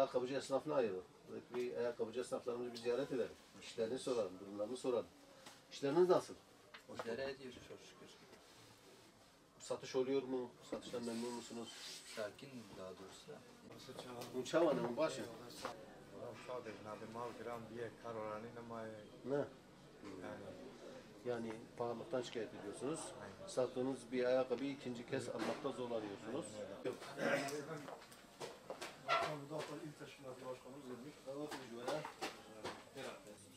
ayakkabıcı esnafına ayırdık. Bir ayakkabıcı esnaflarımızı bir ziyaret edelim. İşlerini soralım, durumlarını soralım. İşleriniz nasıl? İdare ediyoruz çok şükür. Satış oluyor mu? Satıştan memnun musunuz? Sakin daha doğrusu da. Uçavanın başı. Ne? Yani pahalılıktan şikayet ediyorsunuz. Sattığınız bir ayakkabıyı ikinci kez almakta zorlanıyorsunuz. Yok.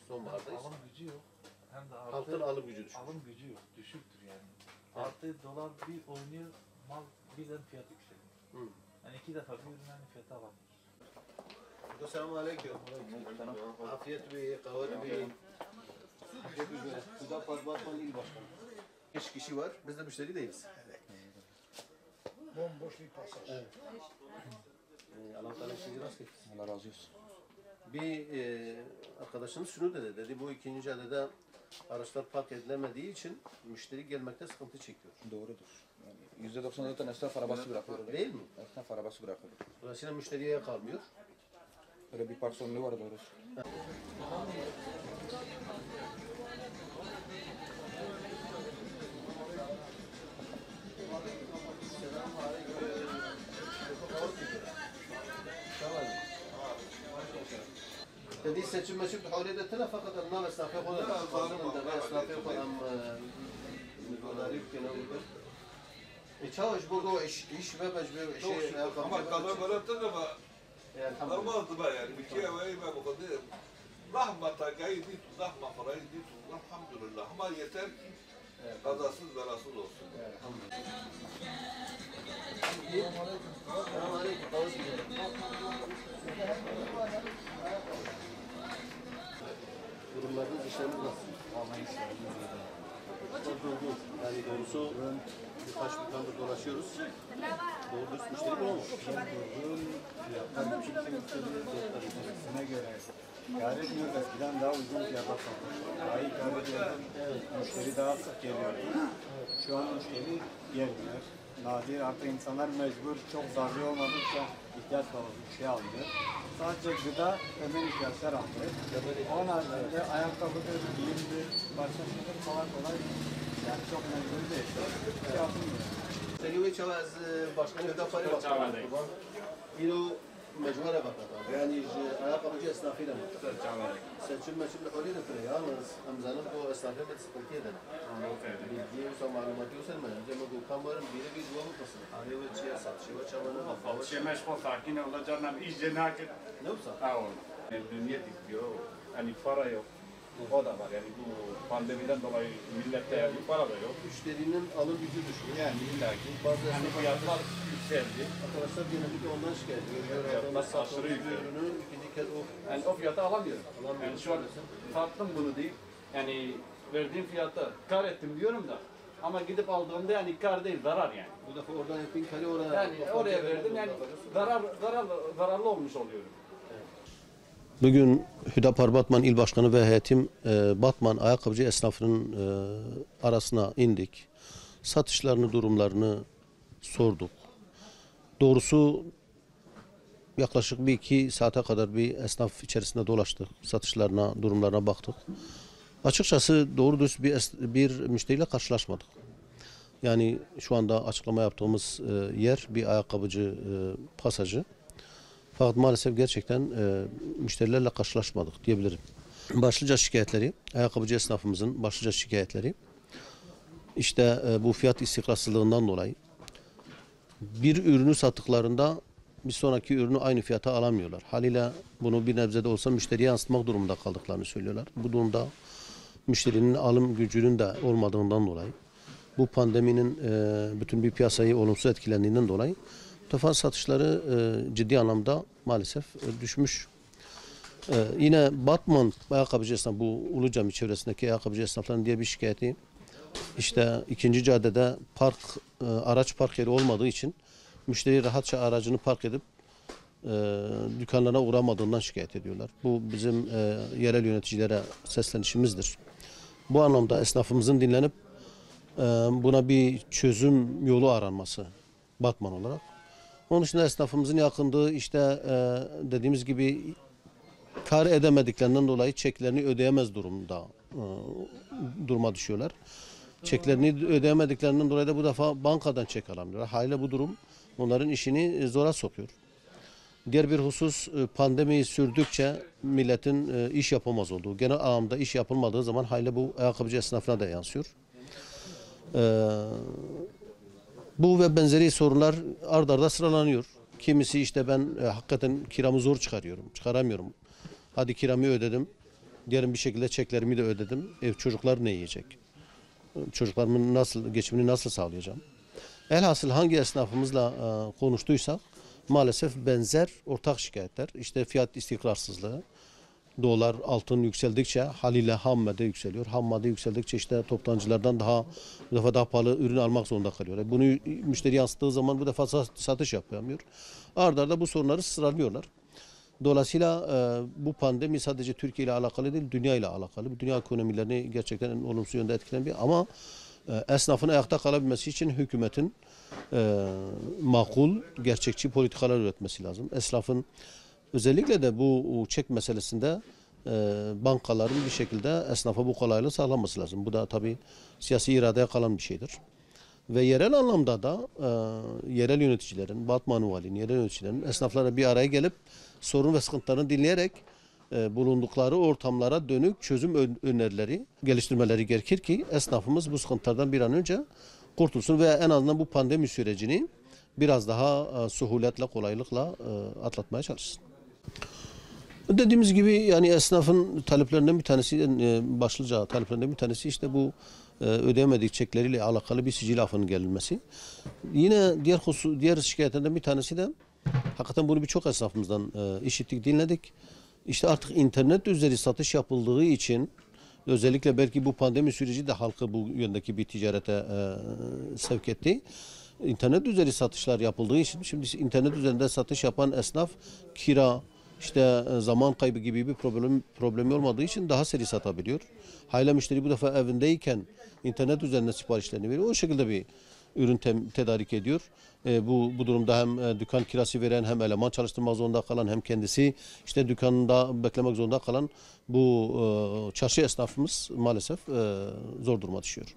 Sonbahardayız. Alım gücü yok. Hem de Halkın alım gücü düşük. alım gücü yok. Düşüktür yani. Artı dolar bir oynuyor, mal birden fiyat yükseliyor. Yani 2 defa bir ürün aynı fiyata alamıyoruz. Selamun aleyküm. Afiyet Bey, kahve Bey. Huda Parbatman İl Başkanı. 5 kişi var, biz de müşteri değiliz. Bomboş bir pasaj. Evet. Allah Teala işinizi rast getirsin. Allah razı olsun. Bir arkadaşımız şunu dedi, bu ikinci caddede araçlar park edilemediği için müşteri gelmekte sıkıntı çekiyor. Doğrudur. Yani %90 zaten esnaf arabası bırakıyor. Değil mi? Esnaf arabası bırakıyor. Dolayısıyla müşteriye kalmıyor. Öyle bir park sorunu var doğrusu. Dedi seçim meçhul تحاول تتنا فقط النار استعفاء خود استعفاء خود هم مداري كنا وده يتشاوش بقو إيش ما بجبر شيء ama kadar bıraktın ama olmazdı bak yani bir kere ve ben bu kadar rahmata gaydi rahma parayı dit elhamdülillah ama yeter ki kazasız belasız olsun. Durumlarınız, işleriniz nasıl? Yani doğrusu birkaç dükkandır dolaşıyoruz. Doğru dürüst müşteri bulamadık. Sene göre kâr etmiyor, eskiden daha uzun fiyata satıyor. Daha iyi kâr ediyordum. Müşteri daha sık geliyordu. Şu an müşteri gelmiyor. Nadir, artık insanlar mecbur, çok zaruri olmadıkça ihtiyaç fazla bir şey alıyor. Sadece gıda, temel ihtiyaçlar alıyor. Onun haricinde ayakkabıdır, giyimdir, başka şeyler kolay kolay yani çok mecbur değil. Şey yapmıyor. Selive Çavaz Başkanı Hüda Fari Başkanı. İlo mecbure bakata. Yani ayakkabıcı esnafıyla mı? Seçim meçhul öyle de kırıyor. Yalnız Hamza'nın bu esnafıyla da sıkıntı eden. Bilgi olsa malumatı olsa mı? Cema bu kamuların biri bir duva mutlasın. Aliye çiğe satışı ve çabanı. Alışvermiş bu sakin olacağına iyice nakit. Ne yapsa? Tamam. Dünya dikiyor. Hani para yok. O da var yani bu pandemiden dolayı millette yani para da yok. Müşterinin alım gücü düşüyor. Yani illaki Bazı yani esnaflar fiyatlar yükseldi. arkadaşlar genellikle ondan şikayet ediyor. Fiyatlar Adamlar aşırı sattığı yükseliyor. ürünü ikinci kez o Yani o fiyata alamıyorum. Yani şu an tattım bunu değil. Yani verdiğim fiyata kar ettim diyorum da. Ama gidip aldığımda yani kar değil zarar yani. bu defa oradan hep bin kare oraya. Yani oraya verdim yani zararlı olmuş oluyorum. Bugün Hüdapar Batman İl Başkanı ve heyetim Batman ayakkabıcı esnafının arasına indik. Satışlarını, durumlarını sorduk. Doğrusu yaklaşık bir iki saate kadar bir esnaf içerisinde dolaştık. Satışlarına, durumlarına baktık. Açıkçası doğru dürüst bir müşteriyle karşılaşmadık. Yani şu anda açıklama yaptığımız yer bir ayakkabıcı pasajı. Fakat maalesef gerçekten müşterilerle karşılaşmadık diyebilirim. Başlıca şikayetleri, ayakkabıcı esnafımızın başlıca şikayetleri, işte bu fiyat istikrarsızlığından dolayı bir ürünü sattıklarında bir sonraki ürünü aynı fiyata alamıyorlar. Haliyle bunu bir nebze de olsa müşteriye yansıtmak durumunda kaldıklarını söylüyorlar. Bu durumda müşterinin alım gücünün de olmadığından dolayı, bu pandeminin bütün bir piyasayı olumsuz etkilendiğinden dolayı bu defa satışları ciddi anlamda maalesef düşmüş. Yine Batman ayakkabıcı esnaf, bu Ulucami çevresindeki ayakkabıcı esnafların diye bir şikayeti, işte ikinci caddede araç park yeri olmadığı için müşteri rahatça aracını park edip dükkanlarına uğramadığından şikayet ediyorlar. Bu bizim yerel yöneticilere seslenişimizdir. Bu anlamda esnafımızın dinlenip buna bir çözüm yolu aranması Batman olarak. Onun dışında esnafımızın yakındığı işte dediğimiz gibi kar edemediklerinden dolayı çeklerini ödeyemez duruma düşüyorlar. Çeklerini ödeyemediklerinden dolayı da bu defa bankadan çek alamıyorlar. Haliyle bu durum onların işini zora sokuyor. Diğer bir husus, pandemi sürdükçe milletin iş yapamaz olduğu. Genel anlamda iş yapılmadığı zaman haliyle bu ayakkabıcı esnafına da yansıyor. Bu ve benzeri sorunlar ard arda sıralanıyor. Kimisi işte ben hakikaten kiramı zor çıkaramıyorum. Hadi kiramı ödedim. Diğerim bir şekilde çeklerimi de ödedim. Çocuklar ne yiyecek? Çocuklarımın geçimini nasıl sağlayacağım? Elhasıl hangi esnafımızla konuştuysak maalesef benzer ortak şikayetler. İşte fiyat istikrarsızlığı. Dolar, altın yükseldikçe haliyle ham madde yükseliyor. Ham madde yükseldikçe işte toptancılardan bu defa daha pahalı ürün almak zorunda kalıyor. Bunu müşteri yansıttığı zaman bu defa satış yapamıyor. Arda arda bu sorunları sıralıyorlar. Dolayısıyla bu pandemi sadece Türkiye ile alakalı değil, dünya ile alakalı. Dünya ekonomilerini gerçekten en olumsuz yönde etkileyen bir ama esnafın ayakta kalabilmesi için hükümetin makul, gerçekçi politikalar üretmesi lazım. Esnafın özellikle de bu çek meselesinde bankaların bir şekilde esnafa bu kolaylığı sağlaması lazım. Bu da tabii siyasi iradeye kalan bir şeydir. Ve yerel anlamda da yerel yöneticilerin, Batman valinin, yerel yöneticilerin esnaflara bir araya gelip sorun ve sıkıntılarını dinleyerek bulundukları ortamlara dönük çözüm önerileri geliştirmeleri gerekir ki esnafımız bu sıkıntılardan bir an önce kurtulsun ve en azından bu pandemi sürecini biraz daha suhuletle, kolaylıkla atlatmaya çalışsın. Dediğimiz gibi yani esnafın taleplerinden bir tanesi, başlıca taleplerinden bir tanesi işte bu ödeyemedik çekleriyle alakalı bir sicil affının gelinmesi. Yine diğer şikayetlerden bir tanesi de hakikaten bunu birçok esnafımızdan işittik, dinledik. İşte artık internet üzeri satış yapıldığı için özellikle belki bu pandemi süreci de halkı bu yöndeki bir ticarete sevk etti. İnternet üzeri satışlar yapıldığı için şimdi internet üzerinde satış yapan esnaf kira, işte zaman kaybı gibi bir problemi olmadığı için daha seri satabiliyor. Hayli müşteri bu defa evindeyken internet üzerinde siparişlerini veriyor. O şekilde bir ürün tedarik ediyor. Bu durumda hem dükkan kirası veren hem eleman çalıştırmak zorunda kalan hem kendisi işte dükkanında beklemek zorunda kalan bu çarşı esnafımız maalesef zor duruma düşüyor.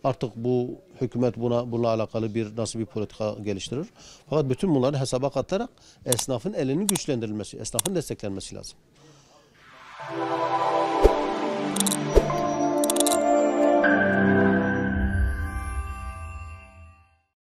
Artık bu hükümet bununla alakalı nasıl bir politika geliştirir. Fakat bütün bunları hesaba katarak esnafın elinin güçlendirilmesi, esnafın desteklenmesi lazım.